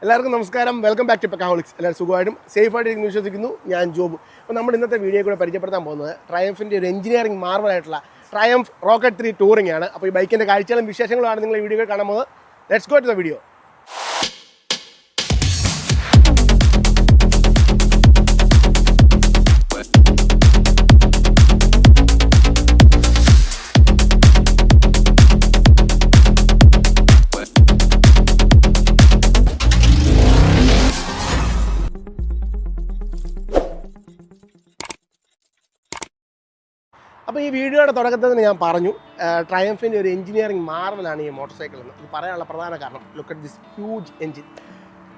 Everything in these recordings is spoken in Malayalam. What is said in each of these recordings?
എല്ലാവർക്കും നമസ്കാരം. വെൽക്കം ബാക്ക് ടു പെക്കാഹോളിക്സ്. എല്ലാവരും സുഖമായിട്ടും സേഫായിട്ട് വിശ്വസിക്കുന്നു. ഞാൻ ജോബ്. അപ്പോൾ നമ്മൾ ഇന്നത്തെ വീഡിയോ കൂടെ പരിചയപ്പെടുത്താൻ പോകുന്നത് ട്രയംഫിൻ്റെ ഒരു എഞ്ചിനീയറിംഗ് മാർവലായിട്ടുള്ള ട്രയംഫ് റോക്കറ്റ് 3 ടൂറിംഗ് ആണ്. അപ്പോൾ ഈ ബൈക്കിൻ്റെ കാഴ്ചകളും വിശേഷങ്ങളുമാണ് നിങ്ങൾ ഈ വീഡിയോ കാണാൻ പോകുന്നത്. Let's go to the video. അപ്പോൾ ഈ വീഡിയോയുടെ തുടക്കത്തിൽ തന്നെ ഞാൻ പറഞ്ഞു ട്രയംഫിൻ്റെ ഒരു എഞ്ചിനീയറിംഗ് മാർവലാണ് ഈ മോട്ടോർ സൈക്കിൾ എന്ന്. ഇത് പറയാനുള്ള പ്രധാന കാരണം look at this huge engine.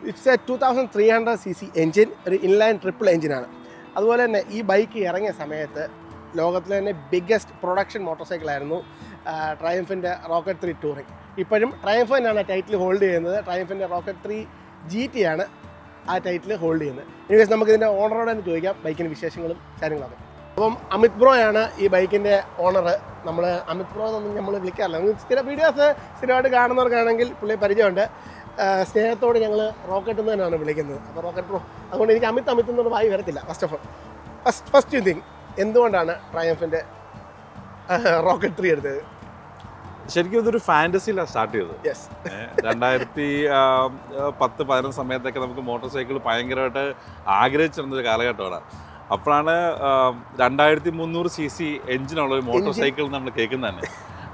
It's a 2300 cc engine, ഒരു ഇൻലൈൻ ട്രിപ്പിൾ എഞ്ചിനാണ്. അതുപോലെ തന്നെ ഈ ബൈക്ക് ഇറങ്ങിയ സമയത്ത് ലോകത്തിലെ തന്നെ ബിഗ്ഗസ്റ്റ് പ്രൊഡക്ഷൻ മോട്ടോർ സൈക്കിളായിരുന്നു ട്രയംഫിൻ്റെ റോക്കറ്റ് 3 ടൂറിംഗ്. ഇപ്പോഴും ട്രയംഫ് തന്നെയാണ് ടൈറ്റിൽ ഹോൾഡ് ചെയ്യുന്നത്. ട്രയംഫിൻ്റെ റോക്കറ്റ് 3 GT ആണ് ആ ടൈറ്റിൽ ഹോൾഡ് ചെയ്യുന്നത്. എനിവേസ് നമുക്ക് ഇതിൻ്റെ ഓണറോട് തന്നെ ചോദിക്കാം ബൈക്കിൻ്റെ വിശേഷങ്ങളും കാര്യങ്ങളൊക്കെ. അപ്പം അമിത് ബ്രോയാണ് ഈ ബൈക്കിൻ്റെ ഓണർ. നമ്മൾ അമിത് ബ്രോ എന്നൊന്നും നമ്മൾ വിളിക്കാറില്ല. സ്ഥിരം വീഡിയോസ് സ്ഥിരമായിട്ട് കാണുന്നവർക്കാണെങ്കിൽ പുള്ളി പരിചയമുണ്ട്. സ്നേഹത്തോട് ഞങ്ങൾ റോക്കറ്റ് എന്ന് തന്നെയാണ് വിളിക്കുന്നത്. അപ്പോൾ റോക്കറ്റ് ബ്രോ, അതുകൊണ്ട് എനിക്ക് അമിത് എന്നൊരു വായി വരത്തില്ല. ഫസ്റ്റ് തിങ്, എന്തുകൊണ്ടാണ് ട്രയംഫിൻ്റെ റോക്കറ്റ് 3 എടുത്തത്? ശരിക്കും ഇതൊരു ഫാൻറ്റസിയിലാണ് സ്റ്റാർട്ട് ചെയ്തത്. 2010-11 സമയത്തൊക്കെ നമുക്ക് മോട്ടോർ സൈക്കിൾ ഭയങ്കരമായിട്ട് ആഗ്രഹിച്ചിരുന്നൊരു കാലഘട്ടമാണ്. അപ്പോഴാണ് 2300 cc എഞ്ചിനുള്ള ഒരു മോട്ടോർ സൈക്കിൾ നമ്മൾ കേൾക്കുന്നത് തന്നെ.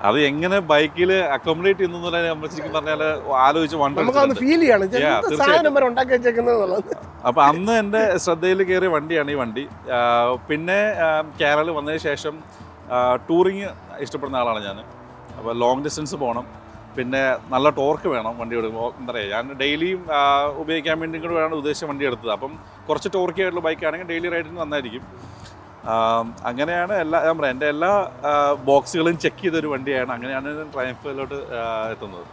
അത് എങ്ങനെ ബൈക്കിൽ അക്കോമഡേറ്റ് ചെയ്യുന്നു നമ്മൾ ശരിക്കും പറഞ്ഞാൽ ആലോചിച്ച് അപ്പൊ അന്ന് എൻ്റെ ശ്രദ്ധയിൽ കയറിയ വണ്ടിയാണ് ഈ വണ്ടി. പിന്നെ കേരളയിൽ വന്നതിന് ശേഷം ടൂറിങ് ഇഷ്ടപ്പെടുന്ന ആളാണ് ഞാൻ. അപ്പോൾ ലോങ് ഡിസ്റ്റൻസ് പോകണം, പിന്നെ നല്ല ടോർക്ക് വേണം വണ്ടി എടുക്കുമ്പോൾ. എന്താ പറയുക, ഞാൻ ഡെയിലിയും ഉപയോഗിക്കാൻ വേണ്ടി കൂടെ വേണം ഉദ്ദേശിച്ച വണ്ടി എടുത്തത്. അപ്പം കുറച്ച് ടോർക്കി ആയിട്ടുള്ള ബൈക്കാണെങ്കിൽ ഡെയിലി റൈഡിന് നന്നായിരിക്കും. അങ്ങനെയാണ് ഞാൻ പറയാം എൻ്റെ എല്ലാ ബോക്സുകളും ചെക്ക് ചെയ്തൊരു വണ്ടിയാണ്. അങ്ങനെയാണ് ട്രയംഫിലോട്ട് എത്തുന്നത്.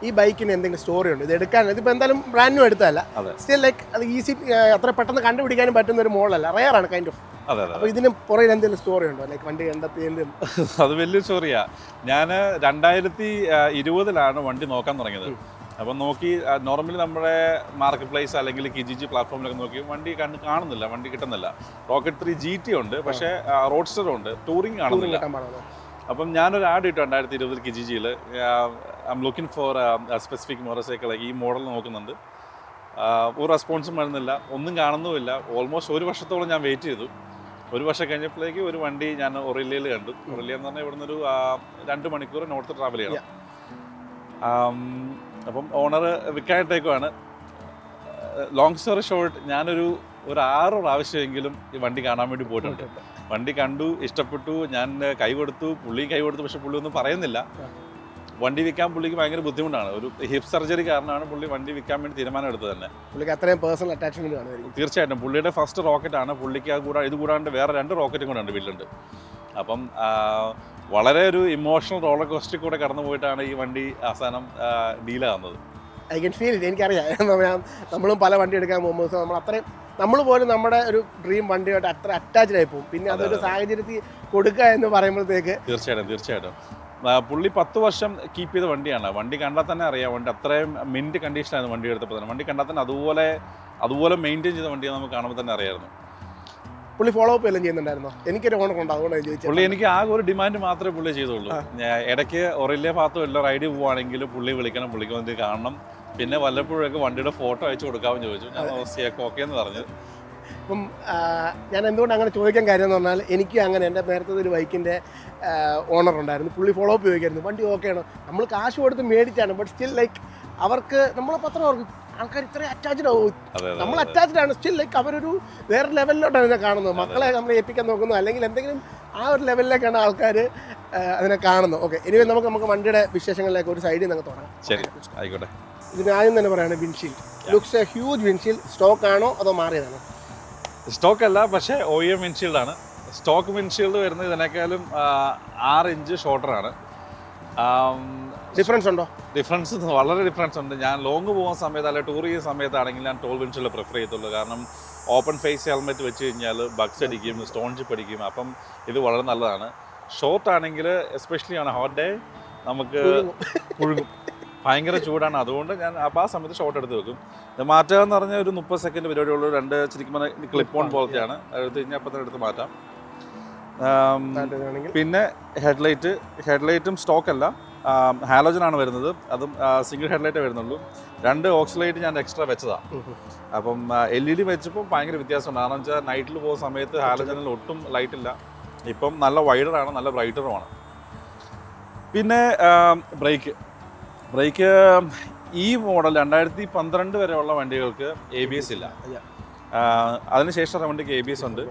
ഈ ബൈക്കിന് എന്തെങ്കിലും സ്റ്റോറി ഉണ്ട്? ഇത് എടുക്കാൻ ഇതിപ്പോൾ എന്തായാലും ബ്രാൻഡ് ന്യൂ എടുത്തതല്ല. സ്റ്റിൽ ലൈക്ക് അത് ഈസി, അത്ര പെട്ടെന്ന് കണ്ടുപിടിക്കാനും പറ്റുന്ന ഒരു മോഡലല്ല, റെയറാണ് കൈൻഡ് ഓഫ്. അപ്പോൾ ഇതിന് പുറകിൽ എന്തെങ്കിലും സ്റ്റോറി ഉണ്ടോ? ലൈക്ക് വണ്ടി കണ്ടെത്തിയതിലും? അത് വലിയ സ്റ്റോറിയാണ്. ഞാൻ 2020 വണ്ടി നോക്കാൻ തുടങ്ങിയത്. അപ്പം നോക്കി, നോർമലി നമ്മുടെ മാർക്കറ്റ് പ്ലേസ് അല്ലെങ്കിൽ കിജിജി പ്ലാറ്റ്ഫോമിലൊക്കെ നോക്കി വണ്ടി കാണുന്നില്ല, വണ്ടി കിട്ടുന്നില്ല. റോക്കറ്റ് 3 GT ഉണ്ട്, പക്ഷേ റോഡ്സ്റ്ററും ഉണ്ട്, ടൂറിംഗ് കാണുന്നില്ല. അപ്പം ഞാനൊരു ആഡ് ഇട്ടു 2020 കിജിജിയിൽ. I am looking for specific motorcycle. ഈ മോഡൽ നോക്കുന്നുണ്ട്, ഒരു റെസ്പോൺസും വരുന്നില്ല, ഒന്നും കാണുന്നുമില്ല. ഓൾമോസ്റ്റ് 1 വർഷത്തോളം ഞാൻ വെയിറ്റ് ചെയ്തു. 1 വർഷം കഴിഞ്ഞപ്പോഴേക്ക് ഒരു വണ്ടി ഞാൻ ഒറേലിയയിൽ കണ്ടു. ഒറേലിയ എന്ന് പറഞ്ഞാൽ ഇവിടുന്ന് ഒരു 2 മണിക്കൂർ നോർത്ത് ട്രാവൽ ചെയ്യണം. അപ്പം ഓണർ വിൽക്കാനായിട്ടേക്കുവാണ്. ലോങ് സ്റ്റോറി ഷോർട്ട്, ഞാനൊരു 6 പ്രാവശ്യമെങ്കിലും ഈ വണ്ടി കാണാൻ വേണ്ടി പോയിട്ടുണ്ട്. വണ്ടി കണ്ടു, ഇഷ്ടപ്പെട്ടു, ഞാൻ കൈ കൊടുത്തു, പുള്ളി കൈ കൊടുത്തു. പക്ഷെ പുള്ളി ഒന്നും പറയുന്നില്ല. വണ്ടി വിൽക്കാൻ പുള്ളിക്ക് ഭയങ്കര ബുദ്ധിമുട്ടാണ്. ഒരു ഹിപ്പ് സർജറി കാരണമാണ് പുള്ളി വണ്ടി വിൽക്കാൻ വേണ്ടി തീരുമാനം എടുത്തത് തന്നെ. പുള്ളിക്ക് അത്രയും പേഴ്സണൽ അറ്റാച്ച്മെന്റ് ആണ്. തീർച്ചയായിട്ടും പുള്ളിയുടെ ഫസ്റ്റ് റോക്കറ്റാണ്. പുള്ളിക്ക് ഇത് കൂടാണ്ട് വേറെ 2 റോക്കറ്റും കൂടെ ഉണ്ട് വീട്ടിലുണ്ട്. അപ്പം വളരെ ഒരു ഇമോഷണൽ റോളർ കോസ്റ്ററിൽ കൂടെ കടന്നു പോയിട്ടാണ് ഈ വണ്ടി അവസാനം ഡീലാകുന്നത്. I can feel it. എനിക്കറിയാം, നമ്മളും പല വണ്ടി എടുക്കാൻ പോകുമ്പോൾ നമ്മൾ പോലും നമ്മുടെ ഒരു ഡ്രീം വണ്ടിയായിട്ട് അത്ര അറ്റാച്ച്ഡ് ആയി പോകും. പിന്നെ അതൊരു സാഹചര്യത്തിൽ കൊടുക്കുക എന്ന് പറയുമ്പോഴത്തേക്ക് തീർച്ചയായിട്ടും പുള്ളി 10 വർഷം കീപ്പ് ചെയ്ത വണ്ടിയാണ്. വണ്ടി കണ്ടാൽ തന്നെ അറിയാം, വണ്ടി അത്രയും മിൻറ്റ് കണ്ടീഷനായിരുന്നു വണ്ടി എടുത്തപ്പോൾ തന്നെ. വണ്ടി കണ്ടാൽ തന്നെ അതുപോലെ മെയിൻറ്റെയിൻ ചെയ്ത വണ്ടിയാണ് നമുക്ക് കാണുമ്പോൾ തന്നെ അറിയായിരുന്നു. പുള്ളി ഫോളോ അപ്പ് എല്ലാം ചെയ്യുന്നുണ്ടായിരുന്നോ? എനിക്കൊരു ഓണറുണ്ട്, അതുകൊണ്ടാണ് ചോദിച്ചത്. പുള്ളി എനിക്ക് ആകെ ഒരു ഡിമാൻഡ് മാത്രമേ പുള്ളി ചെയ്തുള്ളൂ. ഇടയ്ക്ക് ഒറേലിയ ഭാഗത്തും എല്ലാം റൈഡ് പോവുകയാണെങ്കിൽ പുള്ളി വിളിക്കണം, പുള്ളിക്ക് വണ്ടി കാണണം. പിന്നെ വല്ലപ്പോഴൊക്കെ വണ്ടിയുടെ ഫോട്ടോ അയച്ചു കൊടുക്കാമെന്ന് ചോദിച്ചു. ഞാൻ ഓക്കെ എന്ന് പറഞ്ഞു. അപ്പം ഞാൻ എന്തുകൊണ്ട് അങ്ങനെ ചോദിക്കാൻ കാര്യം എന്ന് പറഞ്ഞാൽ, എനിക്ക് അങ്ങനെ എൻ്റെ നേരത്തെ ഒരു ബൈക്കിൻ്റെ ഓണർ ഉണ്ടായിരുന്നു. പുള്ളി ഫോളോ അപ്പ് ചോദിക്കായിരുന്നു, വണ്ടി ഓക്കെയാണോ? നമ്മൾ കാശ് കൊടുത്ത് മേടിച്ചാണ്, ബട്ട് സ്റ്റിൽ ലൈക്ക് അവർക്ക് നമ്മളെ പത്രം ഓർക്കും, ആൾക്കാർ ഇത്രയും അറ്റാച്ച്ഡ് ആവും. നമ്മൾ അറ്റാച്ച്ഡ് ആണ്, സ്റ്റിൽ ലൈക്ക് അവരൊരു വേറെ ലെവലിലോട്ടാണ് അതിനെ കാണുന്നത്. മക്കളെ നമ്മൾ ഏൽപ്പിക്കാൻ നോക്കുന്നു, അല്ലെങ്കിൽ എന്തെങ്കിലും ആ ഒരു ലെവലിലേക്കാണ് ആൾക്കാർ അതിനെ കാണുന്നത്. ഓക്കെ, ഇനി നമുക്ക് വണ്ടിയുടെ വിശേഷങ്ങളിലേക്ക് ഒരു സൈഡിൽ നിന്ന് തുടങ്ങാം. ശരി, ആയിക്കോട്ടെ. ഇതിന് ആദ്യം തന്നെ പറയുകയാണ് windshield. Looks A huge windshield. Stock ആണോ അതോ മാറിയതാണോ? സ്റ്റോക്ക് അല്ല, പക്ഷേ OEM വിൻഷീൽഡാണ്. സ്റ്റോക്ക് വിൻഷീൽഡ് വരുന്നത് ഇതിനേക്കാളും 6 ഇഞ്ച് ഷോർട്ടറാണ്. ഡിഫറൻസ് ഉണ്ടോ? ഡിഫറൻസ് വളരെ ഡിഫറൻസ് ഉണ്ട്. ഞാൻ ലോങ് പോകുന്ന സമയത്ത് അല്ലെങ്കിൽ ടൂർ ചെയ്യുന്ന സമയത്താണെങ്കിൽ ഞാൻ 12 ഇഞ്ചിൽ പ്രിഫർ ചെയ്യത്തുള്ളൂ. കാരണം ഓപ്പൺ ഫേസ് ഹെൽമെറ്റ് വെച്ച് കഴിഞ്ഞാൽ ബഗ്സ് അടിക്കും, സ്റ്റോൺ ചിപ്പ് അടിക്കും. അപ്പം ഇത് വളരെ നല്ലതാണ്. ഷോർട്ട് ആണെങ്കിൽ എസ്പെഷ്യലി ആണ് ഹോട്ട് ഡേ നമുക്ക് പുഴുങ്ങും. ഭയങ്കര ചൂടാണ്. അതുകൊണ്ട് ഞാൻ അപ്പോൾ ആ സമയത്ത് ഷോട്ട് എടുത്ത് വെക്കും. ഇത് മാറ്റുക എന്ന് പറഞ്ഞാൽ ഒരു 30 സെക്കൻഡ് പരിപാടിയുള്ളൂ. രണ്ട് ശരിക്കും പറഞ്ഞാൽ ക്ലിപ്പ് ഓൺ പോലത്തെയാണ്. എടുത്ത് കഴിഞ്ഞാൽ അപ്പം തന്നെ എടുത്ത് മാറ്റാം. പിന്നെ ഹെഡ്ലൈറ്റും സ്റ്റോക്കല്ല, ഹാലോജൻ ആണ് വരുന്നത്. അതും സിംഗിൾ ഹെഡ്ലൈറ്റേ വരുന്നുള്ളൂ. 2 ഓക്സിലൈറ്റ് ഞാൻ എക്സ്ട്രാ വെച്ചതാണ്. അപ്പം LED വെച്ചപ്പോൾ ഭയങ്കര വ്യത്യാസമുണ്ട്. കാരണം വെച്ചാൽ നൈറ്റിൽ പോകുന്ന സമയത്ത് ഹാലോജനിൽ ഒട്ടും ലൈറ്റില്ല. ഇപ്പം നല്ല വൈഡറാണ്, നല്ല ബ്രൈറ്ററുമാണ്. പിന്നെ ബ്രേക്ക് ഈ മോഡൽ 2012 വരെയുള്ള വണ്ടികൾക്ക് ABS ഇല്ല. അതിനുശേഷം വണ്ടിക്ക് ABS ഉണ്ട്.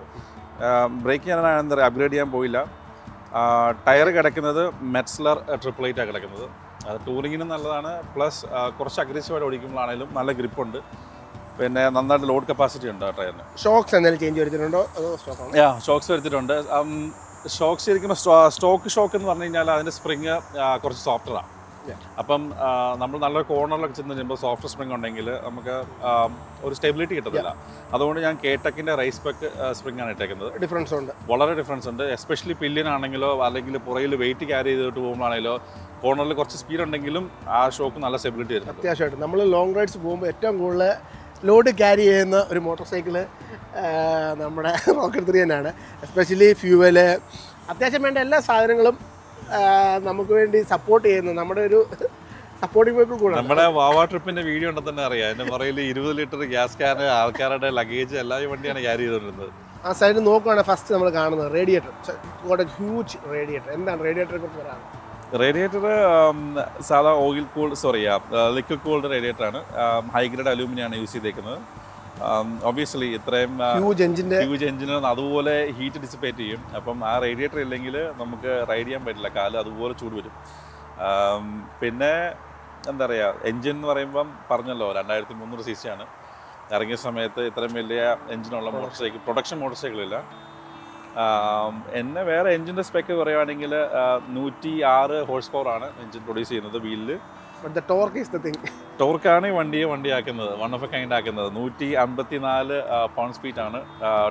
ബ്രേക്ക് ഞാൻ എന്താ പറയുക അപ്ഗ്രേഡ് ചെയ്യാൻ പോയില്ല. ടയർ കിടക്കുന്നത് മെറ്റ്സ്ലർ 888 ആണ് കിടക്കുന്നത്. അത് ടൂറിങ്ങിനും നല്ലതാണ്. പ്ലസ് കുറച്ച് അഗ്രസീവായിട്ട് ഓടിക്കുമ്പോഴാണെങ്കിലും നല്ല ഗ്രിപ്പുണ്ട്. പിന്നെ നന്നായിട്ട് ലോഡ് കപ്പാസിറ്റി ഉണ്ട് ആ ടയറിന്. ഷോക്സ് എന്തെങ്കിലും ചേഞ്ച് വരുത്തിയിട്ടുണ്ടോ? ഷോക്സ് വരുത്തിയിട്ടുണ്ട്. ഷോക്സ് ശരിക്കും സ്റ്റോക്ക് ഷോക്ക് എന്ന് പറഞ്ഞു കഴിഞ്ഞാൽ അതിൻ്റെ സ്പ്രിങ് കുറച്ച് സോഫ്റ്ററാണ്. അപ്പം നമ്മൾ നല്ലൊരു കോർണറിലൊക്കെ ചെന്ന് കഴിയുമ്പോൾ സോഫ്റ്റ് സ്പ്രിങ് ഉണ്ടെങ്കിൽ നമുക്ക് ഒരു സ്റ്റെബിലിറ്റി കിട്ടത്തില്ല. അതുകൊണ്ട് ഞാൻ കേടെക്കിൻ്റെ റൈസ് പെക്ക് സ്പ്രിങ് ആണ് ഇട്ടേക്കുന്നത്. ഡിഫറൻസ് ഉണ്ട്, വളരെ ഡിഫറൻസ് ഉണ്ട്. എസ്പെഷ്യലി പില്ലിനാണെങ്കിലോ അല്ലെങ്കിൽ പുറയിൽ വെയിറ്റ് ക്യാരി ചെയ്തിട്ട് പോകുമ്പോഴാണെങ്കിലോ കോർണറിൽ കുറച്ച് സ്പീഡ് ഉണ്ടെങ്കിലും ആ ഷോക്ക് നല്ല സ്റ്റെബിലിറ്റി ആയിരുന്നു. അത്യാവശ്യമായിട്ട് നമ്മൾ ലോങ് റൈഡ്സ് പോകുമ്പോൾ ഏറ്റവും കൂടുതൽ ലോഡ് ക്യാരി ചെയ്യുന്ന ഒരു മോട്ടോർ സൈക്കിള് നമ്മുടെ റോക്കറ്റ് 3 തന്നെയാണ്. എസ്പെഷ്യലി ഫ്യൂവല്, അത്യാവശ്യം വേണ്ട എല്ലാ സാധനങ്ങളും നമുക്ക് വേണ്ടി സപ്പോർട്ട് ചെയ്യുന്നു. നമ്മുടെ ഒരു സപ്പോർട്ടിംഗ് വെഹിക്കിൾ കൂടെ. നമ്മുടെ വാവാ ട്രിപ്പിന്റെ വീഡിയോ ഉണ്ടെന്ന് തന്നെ അറിയാം. എൻ്റെ പുറയിൽ 20 ലിറ്റർ ഗ്യാസ് ക്യാൻ, ആൾക്കാരുടെ ലഗേജ് എല്ലാ വണ്ടിയാണ് ക്യാരി ചെയ്തുകൊണ്ടിരുന്നത്. ആ സൈഡിൽ നോക്കുകയാണെങ്കിൽ ഫസ്റ്റ് നമ്മൾ കാണുന്നത് റേഡിയേറ്റർ. Huge radiator. എന്താണ് റേഡിയേറ്ററെ കുറിച്ച് പറയാം? റേഡിയേറ്റർ സാധാ ലിക്വിഡ് കൂൾഡ് റേഡിയേറ്റർ ആണ്. ഹൈ ഗ്രേഡ് അലൂമിനിയാണ് യൂസ് ചെയ്തേക്കുന്നത്. ഒബ്വിയസ്ലി ഇത്രയും ഹ്യൂജ് എഞ്ചിന് അതുപോലെ ഹീറ്റ് ഡിസിപ്പേറ്റ് ചെയ്യും. അപ്പം ആ റേഡിയേറ്റർ ഇല്ലെങ്കിൽ നമുക്ക് റൈഡ് ചെയ്യാൻ പറ്റില്ല, കാല് അതുപോലെ ചൂട് വരും. പിന്നെ എന്താ പറയുക, എൻജിൻ എന്ന് പറയുമ്പം പറഞ്ഞല്ലോ 2300 cc ആണ്. ഇറങ്ങിയ സമയത്ത് ഇത്രയും വലിയ എൻജിനുള്ള മോട്ടോർ സൈക്കിൾ, പ്രൊഡക്ഷൻ മോട്ടോർ സൈക്കിളില്ല. എന്നെ വേറെ എൻജിൻ്റെ സ്പെക്ക് പറയുകയാണെങ്കിൽ 106 ഹോഴ്സ് പവർ ആണ് എൻജിൻ പ്രൊഡ്യൂസ് ചെയ്യുന്നത് വീലിൽ. ടോർക്കാണ് ഈ വണ്ടിയാക്കുന്നത്, വൺ ഓഫ് എ കൈൻഡ് ആക്കുന്നത്. 154 പൗണ്ട് സ്പീഡാണ്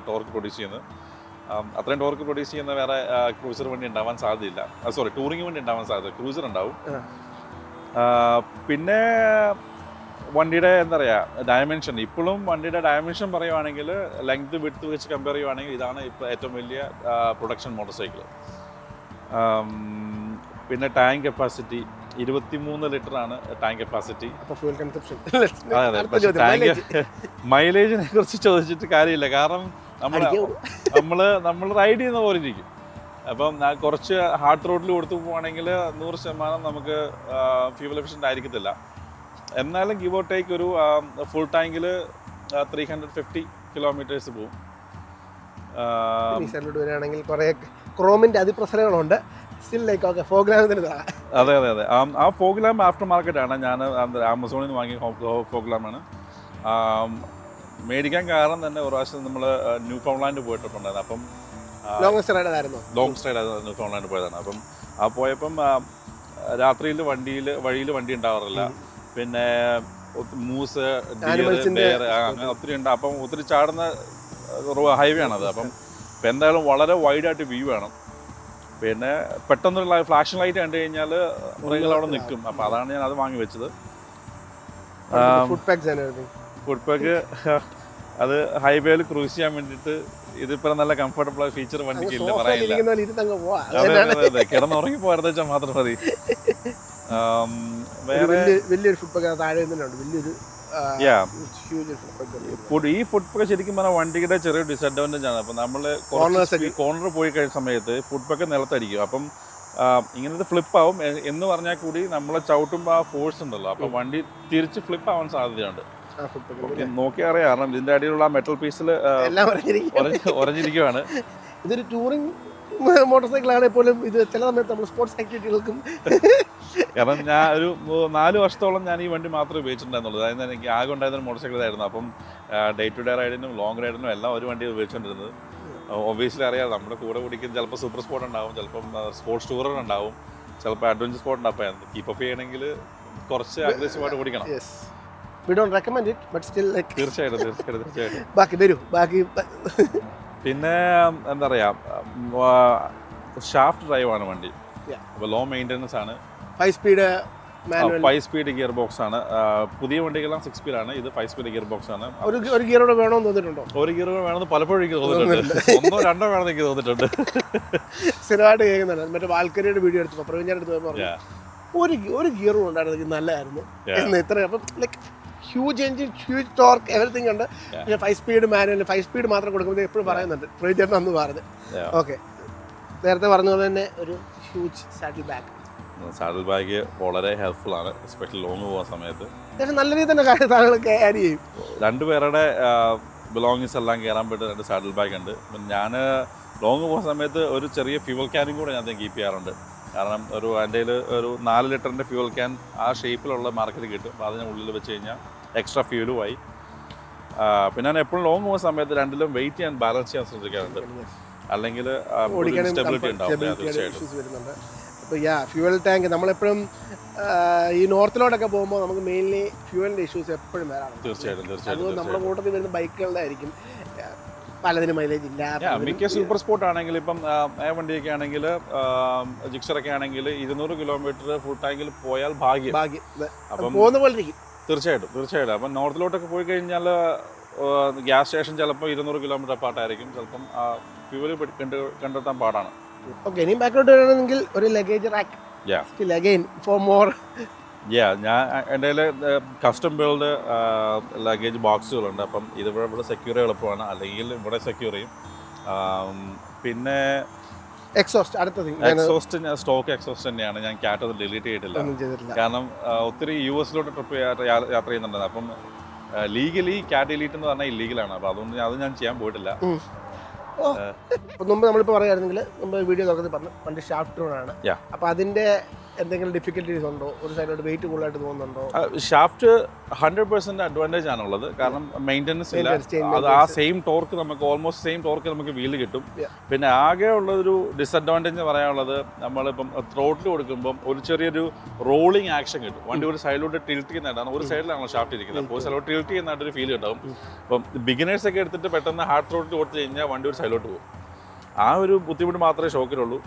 ടോർക്ക് പ്രൊഡ്യൂസ് ചെയ്യുന്നത്. അത്രയും ടോർക്ക് പ്രൊഡ്യൂസ് ചെയ്യുന്ന വേറെ ക്രൂസർ വണ്ടി ഉണ്ടാവാൻ സാധ്യതയില്ല. ടൂറിംഗ് വണ്ടി ഉണ്ടാവാൻ സാധ്യത, ക്രൂസർ ഉണ്ടാവും. പിന്നെ വണ്ടിയുടെ എന്താ പറയുക ഡയമെൻഷൻ, ഇപ്പോഴും വണ്ടിയുടെ ഡയമെൻഷൻ പറയുവാണെങ്കിൽ ലെങ്ത് വിഡ്ത്ത് വെച്ച് കമ്പയർ ചെയ്യുവാണെങ്കിൽ ഇതാണ് ഇപ്പോൾ ഏറ്റവും വലിയ പ്രൊഡക്ഷൻ മോട്ടോർ സൈക്കിൾ. പിന്നെ ടാങ്ക് കപ്പാസിറ്റി 23 ലിറ്ററാണ് ടാങ്ക് കപ്പാസിറ്റി. അതെ, പക്ഷേ മൈലേജിനെ കുറിച്ച് ചോദിച്ചിട്ട് കാര്യമില്ല. കാരണം നമ്മൾ റൈഡ് ചെയ്യുന്ന പോലെ ഇരിക്കും. അപ്പം കുറച്ച് ഹാർഡ് റോഡിൽ കൊടുത്തു പോവുകയാണെങ്കിൽ 100% നമുക്ക് ഫ്യൂവൽ എഫിഷ്യൻ്റ് ആയിരിക്കത്തില്ല. എന്നാലും ഗിവ് ഓർ ടേക്ക് ഒരു ഫുൾ ടാങ്കിൽ 350 കിലോമീറ്റേഴ്സ് പോകും. വരികയാണെങ്കിൽ കുറേ ക്രോമിൻ്റെ അതിപ്രസരങ്ങളുണ്ട്. അതെ. ആ ഫോഗ് ലാമ്പ് ആഫ്റ്റർ മാർക്കറ്റ് ആണ്. ഞാൻ ആമസോണിൽ നിന്ന് വാങ്ങിയ ഫോഗ് ലാമ്പാണ്. മേടിക്കാൻ കാരണം തന്നെ ഒരു പ്രാവശ്യം നമ്മൾ ന്യൂ ഫൗണ്ട്ലാൻഡ് പോയിട്ടുണ്ടായിരുന്നു. അപ്പം ലോങ് സ്ട്രൈഡ് ആയിരുന്നു ന്യൂ ഫൗണ്ട്ലാൻഡ് പോയതാണ്. അപ്പം പോയപ്പം രാത്രിയിൽ വഴിയിൽ വണ്ടി ഉണ്ടാവാറില്ല. പിന്നെ മൂസ്, ബെയർ അങ്ങനെ ഒത്തിരി ഉണ്ട്. അപ്പം ഒത്തിരി ചാടുന്ന ഹൈവേ ആണത്. അപ്പം എന്തായാലും വളരെ വൈഡായിട്ട് വ്യൂ വേണം. പിന്നെ പെട്ടെന്നുള്ള ഫ്ലാഷിംഗ് ലൈറ്റ് കണ്ടു കഴിഞ്ഞാൽ മൃഗങ്ങൾ അവിടെ നിൽക്കും. അപ്പം അതാണ് ഞാൻ അത് വാങ്ങി വെച്ചത്. ഫുഡ് പാക്ക് അത് ഹൈവേയിൽ ക്രൂസ് ചെയ്യാൻ വേണ്ടിയിട്ട് ഇതിപ്പോൾ നല്ല കംഫർട്ടബിൾ ആയ ഫീച്ചർ വണ്ടിക്ക് ഇല്ല, പറയില്ല. അതെ, കിടന്നുറങ്ങി പോയിരുന്ന വെച്ചാൽ മാത്രം മതി. വേറെ വലിയൊരു ഫുഡ് പാക്ക് താഴെ വലിയൊരു ഈ ഫുഡ് പാക്ക് ശരിക്കും പറഞ്ഞാൽ വണ്ടിയുടെ ചെറിയ ഡിസഡ്വാൻറ്റേജ് ആണ്. അപ്പം നമ്മൾ കോർണർ പോയി കഴിഞ്ഞ സമയത്ത് ഫുഡ് പാക്ക് നിലത്തടിക്കും. അപ്പം ഇങ്ങനത്തെ ഫ്ലിപ്പ് ആവും എന്ന് പറഞ്ഞാൽ കൂടി നമ്മളെ ചവിട്ടുമ്പോൾ ആ ഫോഴ്സ് ഉണ്ടല്ലോ, അപ്പം വണ്ടി തിരിച്ച് ഫ്ലിപ്പ് ആവാൻ സാധ്യതയുണ്ട്. നോക്കി അറിയാം. കാരണം ഇതിൻ്റെ അടിയിലുള്ള മെറ്റൽ പീസിൽ ഉറഞ്ഞിരിക്കുകയാണ്. ഇതൊരു ടൂറിംഗ് മോട്ടോർ സൈക്കിളാണെങ്കിൽ പോലും ഇത് ചില സമയത്ത് നമ്മൾ സ്പോർട്സ് ആക്ടിവിറ്റികൾക്കും. കാരണം ഞാൻ ഒരു 4 വർഷത്തോളം ഞാൻ ഈ വണ്ടി മാത്രമേ ഉപയോഗിച്ചിട്ടുണ്ടായിരുന്നുള്ളൂ. അതായത് എനിക്ക് ആകെ ഉണ്ടായിരുന്ന മോട്ടോർ സൈക്കിൾ ആയിരുന്നു. അപ്പം ഡേ ടു ഡേ റൈഡിനും ലോങ് റൈഡിനും എല്ലാം ഒരു വണ്ടി ഉപയോഗിച്ചുകൊണ്ടിരുന്നത്. ഒബ്വിയസ്ലി അറിയാം, നമ്മുടെ കൂടെ കുടിക്കുന്ന ചിലപ്പോൾ സൂപ്പർ സ്പോർട്ട് ഉണ്ടാവും, ചിലപ്പം സ്പോർട്സ് ടൂറർ ഉണ്ടാവും, ചിലപ്പോൾ അഡ്വഞ്ചർ സ്പോർട്ട് ഉണ്ടാവും. കീപ്പപ്പ് ചെയ്യണമെങ്കിൽ കുറച്ച് അഗ്രസീവായിട്ട് ഓടിക്കണം. തീർച്ചയായിട്ടും. പിന്നെ എന്താ പറയുക, ഷാഫ്റ്റ് ഡ്രൈവ് ആണ് വണ്ടി. അപ്പോൾ ലോ മെയിൻ്റെനൻസ് ആണ്. 5 speed manual 5 speed gear box ആണ്. പുതിയ വണ്ടികളെല്ലാം 6 സ്പീഡാണ്, ഇത് 5 സ്പീഡ് ഗിയർ ബോക്സ് ആണ്. ഒരു ഗിയറോടെ വേണമെന്ന് തോന്നിയിട്ടുണ്ടോ? ഒരു ഗിയർ വേണമെന്ന് പലപ്പോഴും എനിക്ക് തോന്നിയിട്ടുണ്ട്. ഒന്നോ രണ്ടോ വേണമെന്ന് എനിക്ക് തോന്നിയിട്ടുണ്ട്. സ്ഥിരമായിട്ട് കേൾക്കുന്നുണ്ട്. മറ്റേ വാൽക്കരിയുടെ വീഡിയോ എടുത്തപ്പോൾ പ്രവീണിന്റെ അടുത്ത് പറഞ്ഞു ഒരു ഗിയറും ഉണ്ടായിരുന്നെങ്കിൽ നല്ലതായിരുന്നു എന്ന്. ഇത്ര അപ്പം like huge engine, huge torque, everything ഉണ്ട്. പിന്നെ 5 സ്പീഡ് മാനുവൽ, 5 സ്പീഡ് മാത്രം കൊടുക്കുമ്പോൾ എപ്പോഴും പറയുന്നുണ്ട്. പ്രവീൺ അന്ന് പറഞ്ഞു. ഓക്കെ, നേരത്തെ പറഞ്ഞ പോലെ തന്നെ ഒരു huge saddle bag. Saddle bag വളരെ ഹെൽപ്ഫുൾ ആണ്, എസ്പെഷ്യലി ലോങ് പോകുന്ന സമയത്ത്. നല്ല രീതിയിൽ തന്നെ താങ്കൾക്ക് ആഡ് ചെയ്യും. രണ്ടുപേരുടെ ബിലോങ്ങിങ്സ് എല്ലാം കയറാൻ പറ്റുന്ന 2 സാഡിൽ ബാഗ് ഉണ്ട്. ഞാൻ ലോങ് പോകുന്ന സമയത്ത് ഒരു ചെറിയ ഫ്യൂവൽ ക്യാനും കൂടെ ഞാൻ കീപ്പ് ചെയ്യാറുണ്ട്. കാരണം എൻ്റെ ഒരു 4 ലിറ്ററിൻ്റെ ഫ്യൂവൽ ക്യാൻ ആ ഷേപ്പിലുള്ള മാർക്കറ്റ് കിട്ടും. അപ്പോൾ അതിന് ഉള്ളിൽ വെച്ച് കഴിഞ്ഞാൽ എക്സ്ട്രാ ഫ്യൂലുമായി. പിന്നെ ഞാൻ എപ്പോഴും ലോങ് പോകുന്ന സമയത്ത് രണ്ടിലും വെയിറ്റ് ചെയ്യാൻ ബാലൻസ് ചെയ്യാൻ ശ്രദ്ധിക്കാറുണ്ട്. അല്ലെങ്കിൽ സ്റ്റെബിലിറ്റി ഉണ്ടാവും തീർച്ചയായിട്ടും. അപ്പോൾ ഫ്യൂവൽ ടാങ്ക് നമ്മളെപ്പോഴും ഈ നോർത്തിലോട്ടൊക്കെ പോകുമ്പോൾ നമുക്ക് മെയിൻലി ഫ്യൂവലിൻ്റെ ഇഷ്യൂസ് എപ്പോഴും വരാറുണ്ട്. തീർച്ചയായിട്ടും അത് നമ്മുടെ കൂട്ടത്തിൽ വരുന്ന ബൈക്കുകളുടെ ആയിരിക്കും. പലതിനും മൈലേജ് ഇല്ല. മിക്ക സൂപ്പർ സ്പോർട്ട് ആണെങ്കിൽ ഇപ്പം വണ്ടിയൊക്കെ ആണെങ്കിൽ ജിക്സറൊക്കെ ആണെങ്കിൽ 200 കിലോമീറ്റർ ഫുൾ ടാങ്കിൽ പോയാൽ ഭാഗ്യം. അപ്പം പോകുന്ന പോലെ ഇരിക്കും. തീർച്ചയായിട്ടും. അപ്പം നോർത്തിലോട്ടൊക്കെ പോയി കഴിഞ്ഞാൽ ഗ്യാസ് സ്റ്റേഷൻ ചിലപ്പോൾ 200 കിലോമീറ്റർ അപ്പാർട്ടായിരിക്കും. ചിലപ്പം ഫ്യൂവൽ കണ്ടെത്താൻ പാടാണ്. ഓക്കെ, ഇനിയും ബാക്കിലോട്ട് വരണമെങ്കിൽ ഒരു luggage rack. Still again for more. ഞാൻ എൻ്റെ കസ്റ്റം ബിൽഡ് ലഗേജ് ബോക്സുകളുണ്ട്. അപ്പം ഇവിടെ സെക്യൂർ എളുപ്പമാണ്, അല്ലെങ്കിൽ ഇവിടെ സെക്യൂർ ചെയ്യും. പിന്നെ എക്സോസ്റ്റ് സ്റ്റോക്ക് എക്സോസ്റ്റ് തന്നെയാണ്. ഞാൻ ക്യാറ്റ് ഡിലീറ്റ് ചെയ്തിട്ടില്ല. കാരണം ഒത്തിരി US-ലോട്ട് ട്രിപ്പ് യാത്ര ചെയ്യുന്നുണ്ട്. അപ്പം ലീഗലി ക്യാറ്റ് ഡിലീറ്റ് എന്ന് പറഞ്ഞാൽ ഇല്ലീഗലാണ്. അപ്പോൾ അതുകൊണ്ട് അത് ഞാൻ ചെയ്യാൻ പോയിട്ടില്ല. മുമ്പ് നമ്മളിപ്പോൾ പറയുകയാണെങ്കിൽ നമ്മൾ വീഡിയോ നോക്കുന്നത് പറഞ്ഞു വണ്ടി ഷാഫ്റ്റ് ഡ്രോൺ ആണ്. അപ്പോൾ അതിൻ്റെ എന്തെങ്കിലും ഡിഫിക്കൽട്ടീസ് ഉണ്ടോ? ഒരു സൈഡിലോട്ട് വെയിറ്റ് കൂടുതലായിട്ട് തോന്നുന്നുണ്ടോ? ഷാഫ്റ്റ് 100% അഡ്വാൻറ്റേജ് ആണുള്ളത്. കാരണം മെയിൻ്റനൻസ് ഇല്ല. അത് ആ സെയിം ടോർക്ക് നമുക്ക് ഓൾമോസ്റ്റ് സെയിം ടോർക്ക് നമുക്ക് വീല് കിട്ടും. പിന്നെ ആകെ ഉള്ളൊരു ഡിസഡ്വാൻറ്റേജ് എന്ന് പറയാനുള്ളത്, നമ്മളിപ്പം ത്രോട്ടിൽ കൊടുക്കുമ്പം ഒരു ചെറിയൊരു റോളിംഗ് ആക്ഷൻ കിട്ടും. വണ്ടി ഒരു സൈഡിലോട്ട് ടിൽറ്റ് ചെയ്യുന്നതാണ്. ഒരു സൈഡിലാണ് ഷാഫ്റ്റ് ഇരിക്കുന്നത്. അപ്പോൾ ഒരു സൈഡിലോട്ട് ടിൽറ്റ് ചെയ്യുന്നതായിട്ടൊരു ഫീൽ ഉണ്ടാവും. അപ്പം ബിഗിനേഴ്സ് ഒക്കെ എടുത്തിട്ട് പെട്ടെന്ന് ഹാർഡ് ത്രോട്ടിൽ കൊടുത്തു കഴിഞ്ഞാൽ വണ്ടി ഒരു സൈഡിലോട്ട് പോകും. ആ ഒരു ബുദ്ധിമുട്ട് മാത്രമേ ഷാഫ്റ്റിനുള്ളൂ.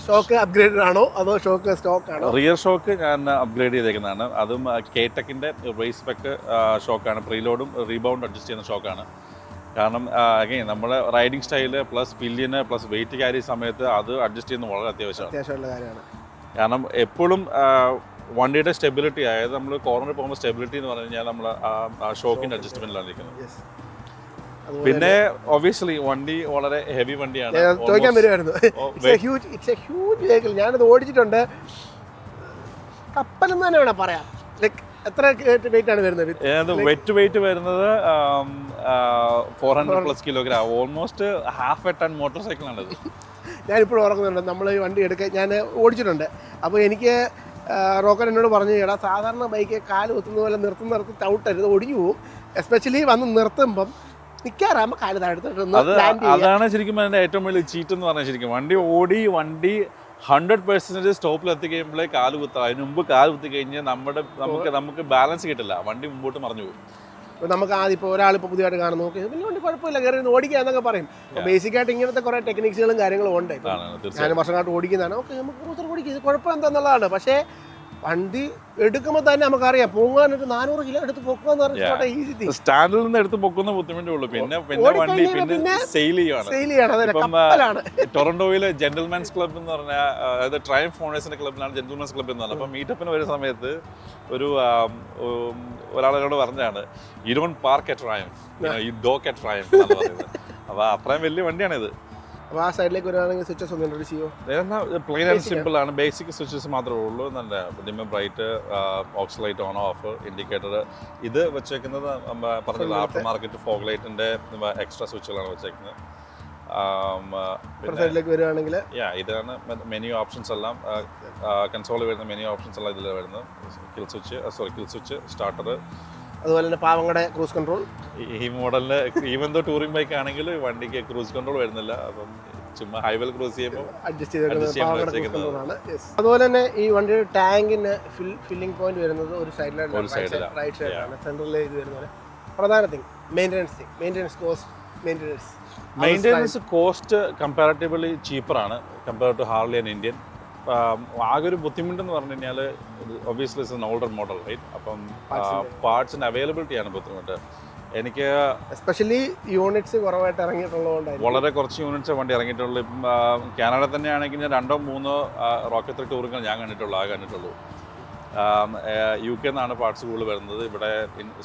ഷോക്ക് അപ്ഗ്രേഡഡ് ആണോ അതോ ഷോക്ക് സ്റ്റോക്ക് ആണോ? റിയർ ഷോക്ക് ഞാൻ അപ്ഗ്രേഡ് ചെയ്തേക്കുന്നതാണ്. അതും കെടെക്കിൻ്റെ റേസ് സ്പെക്ക് ഷോക്കാണ്. പ്രീലോഡും റീബൗണ്ട് അഡ്ജസ്റ്റ് ചെയ്യുന്ന ഷോക്കാണ്. കാരണം അഗൈൻ നമ്മുടെ riding style plus pillion plus weight carry സമയത്ത് അത് അഡ്ജസ്റ്റ് ചെയ്യുന്നത് വളരെ അത്യാവശ്യമുള്ള കാര്യമാണ്. കാരണം എപ്പോഴും വണ്ടിയുടെ സ്റ്റെബിലിറ്റി, അതായത് നമ്മൾ കോർണറിൽ പോകുമ്പോൾ സ്റ്റെബിലിറ്റി എന്ന് പറഞ്ഞു കഴിഞ്ഞാൽ നമ്മൾ ആ ഷോക്കിൻ്റെ അഡ്ജസ്റ്റ്മെൻറ്റിലാണ് ഇരിക്കുന്നത്. പിന്നെ ഒബ്വിയസ്ലി വണ്ടി വളരെ ഹെവി വണ്ടിയാണ്. ചോദിക്കാൻ വരുമായിരുന്നു, ഞാനത് ഓടിച്ചിട്ടുണ്ട്. കപ്പലെന്ന് തന്നെ വേണം പറയാം. എത്ര വെയിറ്റ് ആണ് വരുന്നത്? വെയിറ്റ് വരുന്നത് 400+ kilogram, almost half a ton motor സൈക്കിളാണത്. ഞാനിപ്പോഴും ഓർക്കുന്നുണ്ട്, നമ്മൾ ഈ വണ്ടി എടുക്കാൻ ഞാൻ ഓടിച്ചിട്ടുണ്ട്. അപ്പോൾ എനിക്ക് റോക്കൻ എന്നോട് പറഞ്ഞു, ചേട്ടാ സാധാരണ ബൈക്ക് കാല് കുത്തുന്ന പോലെ നിർത്തി ചവിട്ടരുത്, ഒടിഞ്ഞു പോകും. എസ്പെഷ്യലി വന്ന് നിർത്തുമ്പം നിൽക്കാറാകുമ്പോൾ കാല് താഴ്ത്തിട്ടൊന്ന് ലാൻഡ് ചെയ്യാം. അതാണ് ശരിക്കും അതിൻ്റെ ഏറ്റവും വലിയ ചീറ്റ് എന്ന് പറഞ്ഞാൽ. ശരിക്കും വണ്ടി 100% സ്റ്റോപ്പിൽ എത്തിക്കഴിയുമ്പോഴേ കാല് കുത്താം. അതിന് മുമ്പ് കാല് കുത്തി കഴിഞ്ഞാൽ നമുക്ക് ബാലൻസ് കിട്ടില്ല, വണ്ടി മുമ്പോട്ട് മറിഞ്ഞു പോകും. ഇപ്പോൾ നമുക്ക് ആദ്യം ഇപ്പോൾ ഒരാളിപ്പോൾ പുതിയതായിട്ട് കാണുന്നു, നോക്കി വലിയ വണ്ടി കുഴപ്പമില്ല, കയറി ഓടിക്കുക എന്നൊക്കെ പറയും. ബേസിക്കായിട്ട് ഇങ്ങനത്തെ കുറേ ടെക്നിക്സുകളും കാര്യങ്ങളും ഉണ്ട്. ഞാൻ വർഷങ്ങളായിട്ട് ഓടിക്കുന്നതാണ്. ഓക്കെ, നമുക്ക് ക്രൂസർ ഓടിക്കുക, കുഴപ്പം എന്താണെന്നുള്ളതാണ്. പക്ഷേ വണ്ടി എടുക്കുമ്പോൾ തന്നെ നമുക്കറിയാം, പൊങ്ങാനൊരു 400 കിലോ എടുത്ത് പൊക്കുക ഈസി. സ്റ്റാൻഡിൽ നിന്ന് എടുത്ത് പൊക്കുന്ന ബുദ്ധിമുട്ടേ ഉള്ളൂ. പിന്നെ വണ്ടി പിന്നെ സെയിൽ ചെയ്യാണ്. ടൊറന്റോയിലെ ജെന്റിൽമാൻസ് ക്ലബ് എന്ന് പറഞ്ഞാൽ, അതായത് ട്രയംഫ് ഓണേഴ്സിന്റെ ക്ലബിലാണ് ജെന്റിൽമാൻസ് ക്ലബ് എന്ന് പറഞ്ഞത്. അപ്പോൾ മീറ്റപ്പിന് വരുന്ന സമയത്ത് ഒരാളോട് പറഞ്ഞാണ്, you don't park at Triumph, you dock at Triumph എന്നാണ് പറയുന്നത്. അപ്പോൾ അത്രയും വലിയ വണ്ടിയാണിത്. അപ്പോൾ ആ സൈഡിലേക്ക് വരുവാണെങ്കിൽ സ്വിച്ചസ് ഒന്നും ഇൻട്രൊഡ്യൂസ് ചെയ്യുമോ? പ്ലെയിൻ ആൻഡ് സിമ്പിൾ ആണ്. ബേസിക് സ്വിച്ചസ് മാത്രമേ ഉള്ളൂ. നല്ല dim bright, aux light on off, indicator. ഇത് വെച്ചേക്കുന്നത് പറഞ്ഞത് ആഫ്റ്റർ മാർക്കറ്റ് ഫോഗ് ലൈറ്റിന്റെ എക്സ്ട്രാ സ്വിച്ചുകളാണ് വെച്ചേക്കുന്നത്. വരുവാണെങ്കിൽ ഇതാണ് മെനു ഓപ്ഷൻസ് എല്ലാം. കൺസോളിൽ വരുന്ന മെനു ഓപ്ഷൻസ് എല്ലാം ഇതിൽ വരുന്നത്. കിൽ സ്വിച്ച്, സ്റ്റാർട്ടർ, അതുപോലെ തന്നെ പാവങ്ങളുടെ ക്രൂസ് കൺട്രോൾ. ഈ മോഡലിന് ഈവൻ ദോ ടൂറിംഗ് ബൈക്ക് ആണെങ്കിൽ വണ്ടിക്ക് ക്രൂസ് കൺട്രോൾ വരുന്നില്ല. അപ്പം ചുമ്മാ ഹൈവേയിൽ ക്രൂസ് ചെയ്യുമ്പോൾ അഡ്ജസ്റ്റ് ചെയ്തിരിക്കുന്നതാണ്. അതുപോലെ തന്നെ ഈ വണ്ടിയുടെ ടാങ്കിന് ഫില്ലിംഗ് പോയിന്റ് വരുന്നത് ഒരു സൈഡിലാണ്, റൈറ്റ് സൈഡിലാണ്. സെൻട്രലിൽ ഇത് വരുന്നത് പ്രധാന തിങ് മെയിൻ്റെനൻസ് കോസ്റ്റ് കമ്പാരിറ്റീവ്ലി ചീപ്പറാണ് compared to Harley and Indian. ആകെ ഒരു ബുദ്ധിമുട്ടെന്ന് പറഞ്ഞു കഴിഞ്ഞാൽ obviously it's an older model right. അപ്പം പാർട്സിൻ്റെ അവൈലബിലിറ്റിയാണ് ബുദ്ധിമുട്ട്. എനിക്ക് എസ്പെഷ്യലി യൂണിറ്റ്സ് കുറവായിട്ട് ഇറങ്ങിയിട്ടുള്ളതുകൊണ്ടായിരുന്നു. വളരെ കുറച്ച് യൂണിറ്റ്സ് വണ്ടി ഇറങ്ങിയിട്ടുള്ളൂ. ഇപ്പം കാനഡ തന്നെയാണെങ്കിൽ ഞാൻ 2-3 റോക്കറ്റ് 3 ടൂറുകൾ ഞാൻ കണ്ടിട്ടുള്ളൂ. UK നിന്നാണ് പാർട്സ് കൂടുതൽ വരുന്നത്. ഇവിടെ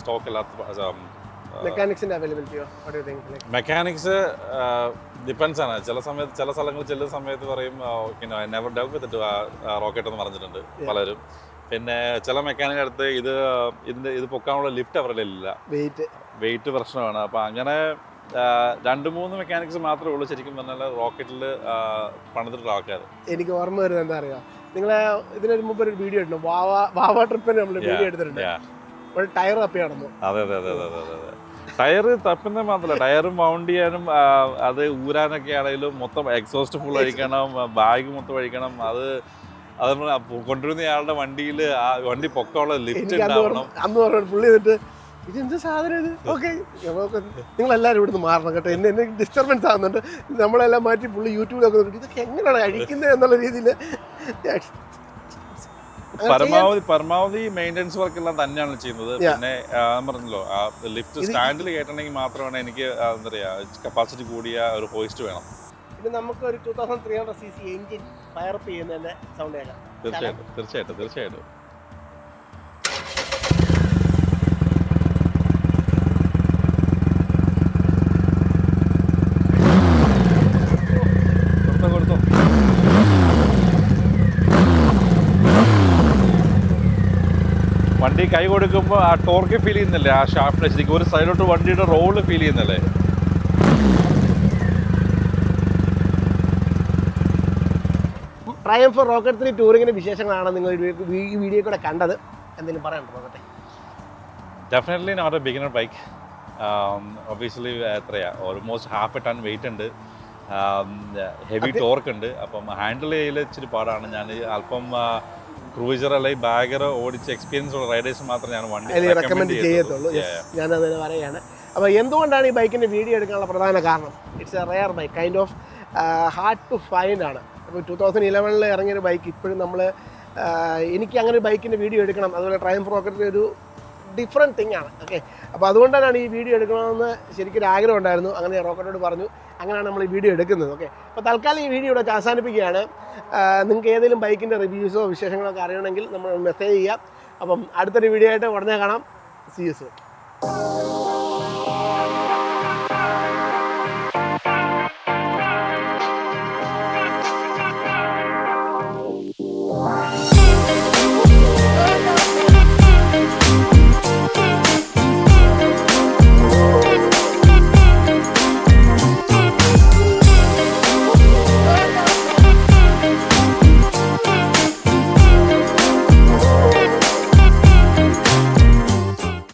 സ്റ്റോക്ക് ഇല്ലാത്ത മെക്കാനിക്സിന്റെ അവൈലബിലിറ്റിയോ? മെക്കാനിക്സ് ഡിപ്പെൻസ് ആണ്. ചില സ്ഥലങ്ങളിൽ ചെല്ലുന്ന സമയത്ത് പറയും നെവർ ഡൗ വിത്ത് റോക്കറ്റ് എന്ന് പറഞ്ഞിട്ടുണ്ട് പലരും. പിന്നെ ചില മെക്കാനിക് അടുത്ത് ഇത് പൊക്കാനുള്ള ലിഫ്റ്റ് അവരുടെ ഇല്ല, വെയിറ്റ് പ്രശ്നമാണ്. അപ്പം അങ്ങനെ 2-3 മെക്കാനിക്സ് മാത്രമേ ഉള്ളൂ ശരിക്കും പറഞ്ഞാൽ റോക്കറ്റിൽ പണിതിട്ടുള്ള ആൾക്കാർ. എനിക്ക് ഓർമ്മ വരുന്നത് എന്താ അറിയാം, നിങ്ങളെ ഇതിനൊരു മുമ്പ് ഒരു വീഡിയോ ഇട്ടു, വാവ ട്രിപ്പിന് നമ്മൾ വീഡിയോ എടുത്തിട്ടുണ്ട്. ടയർ തപ്പി നടന്നു. അതെ. ടയർ തപ്പുന്നത് മാത്രമല്ല, ടയർ മൗണ്ട് ചെയ്യാനും അത് ഊരാനൊക്കെ ആണെങ്കിലും മൊത്തം എക്സോസ്റ്റ് ഫുൾ അഴിക്കണം, ബാഗ് മൊത്തം അഴിക്കണം. അത് കൊണ്ടുവരുന്ന ആളുടെ വണ്ടിയിൽ ആ വണ്ടി പൊക്കമുള്ള ലിഫ്റ്റ് ഉണ്ടാവണം. അന്ന് പറഞ്ഞു പുള്ളി എന്നിട്ട് ഇതെന്ത് സാധനം ഇത്, ഓക്കെ നിങ്ങളെല്ലാവരും ഇവിടുന്ന് മാറണം കേട്ടോ, എന്നെ ഡിസ്റ്റർബൻസ് ആകുന്നുണ്ട്. നമ്മളെല്ലാം മാറ്റി പുള്ളി യൂട്യൂബിലൊക്കെ നോക്കിയിട്ട് ഇതൊക്കെ എങ്ങനെയാണ് അഴിക്കുന്നത് എന്നുള്ള രീതിയിൽ പരമാവധി മെയിൻ്റെനൻസ് വർക്ക് എല്ലാം തന്നെയാണ് ചെയ്യുന്നത്. പിന്നെ പറഞ്ഞല്ലോ ആ ലിഫ്റ്റ് സ്റ്റാൻഡിൽ കയറ്റണമെങ്കിൽ മാത്രമാണ് എനിക്ക് എന്താ പറയുക കപ്പാസിറ്റി കൂടിയ ഒരു ഹോയിസ്റ്റ് വേണം. പിന്നെ നമുക്ക് ഒരു 2300cc എഞ്ചിൻ ഫയർ അപ്പ് ചെയ്യുന്നതിന്റെ സൗണ്ട് കേൾക്കാം. തീർച്ചയായിട്ടും കൊടുത്തോ. വണ്ടി കൈ കൊടുക്കുമ്പോൾ ആ ടോർക്ക് ഫീൽ ചെയ്യുന്നില്ലേ, ആ ഷാർപ്പ്നെസ് ശരിക്കും ഒരു സൈഡിലോട്ട് വണ്ടിയുടെ റോള് ഫീൽ ചെയ്യുന്നില്ലേ. ട്രയംഫ് റോക്കറ്റ് 3 ടൂറിങ്ങിൻ്റെ വിശേഷങ്ങളാണ് നിങ്ങൾ ഈ വീഡിയോ കൂടെ കണ്ടത്. എന്തെങ്കിലും പറയാനുണ്ടോ rocket? Definitely not a beginner bike. Obviously എത്രയാ ഓൾമോസ്റ്റ് 1/2 ടൺ വെയിറ്റ് ഉണ്ട്, ഹെവി ടോർക്ക് ഉണ്ട്. അപ്പം ഹാൻഡിൽ ചെയ്യൽ ഇച്ചിരി പാടാണ്. ഞാൻ അല്പം ക്രൂസർ അല്ലെങ്കിൽ ബാഗർ ഓടിച്ച് എക്സ്പീരിയൻസ് ഉള്ള റൈഡേഴ്സ് മാത്രമേ ഞാൻ വണ്ടി റെക്കമെൻഡ് ചെയ്യത്തുള്ളൂ. ഞാനത് പറയുകയാണ്. അപ്പോൾ എന്തുകൊണ്ടാണ് ഈ ബൈക്കിൻ്റെ വീഡിയോ എടുക്കാനുള്ള പ്രധാന കാരണം, it's a rare bike, kind of hard to find ആണ്. അപ്പോൾ 2011 ഇറങ്ങിയൊരു ബൈക്ക് ഇപ്പോഴും നമ്മൾ എനിക്ക് അങ്ങനെ ഒരു ബൈക്കിൻ്റെ വീഡിയോ എടുക്കണം, അതുപോലെ ട്രയംഫ് റോക്കറ്റിൻ്റെ ഒരു ഡിഫറെൻറ്റ് തിങ് ആണ്. ഓക്കെ, അപ്പോൾ അതുകൊണ്ടാണ് ഈ വീഡിയോ എടുക്കണമെന്ന് ശരിക്കും ആഗ്രഹം ഉണ്ടായിരുന്നു. അങ്ങനെ റോക്കറ്റോട് പറഞ്ഞു, അങ്ങനെയാണ് നമ്മൾ ഈ വീഡിയോ എടുക്കുന്നത്. ഓക്കെ, അപ്പോൾ തൽക്കാലം ഈ വീഡിയോ ഇവിടെ അവസാനിപ്പിക്കുകയാണ്. നിങ്ങൾക്ക് ഏതെങ്കിലും ബൈക്കിൻ്റെ റിവ്യൂസോ വിശേഷങ്ങളോ ഒക്കെ അറിയണമെങ്കിൽ നമ്മൾ മെസ്സേജ് ചെയ്യാം. അപ്പം അടുത്തൊരു വീഡിയോ ആയിട്ട് ഉടനെ കാണാം. See you soon.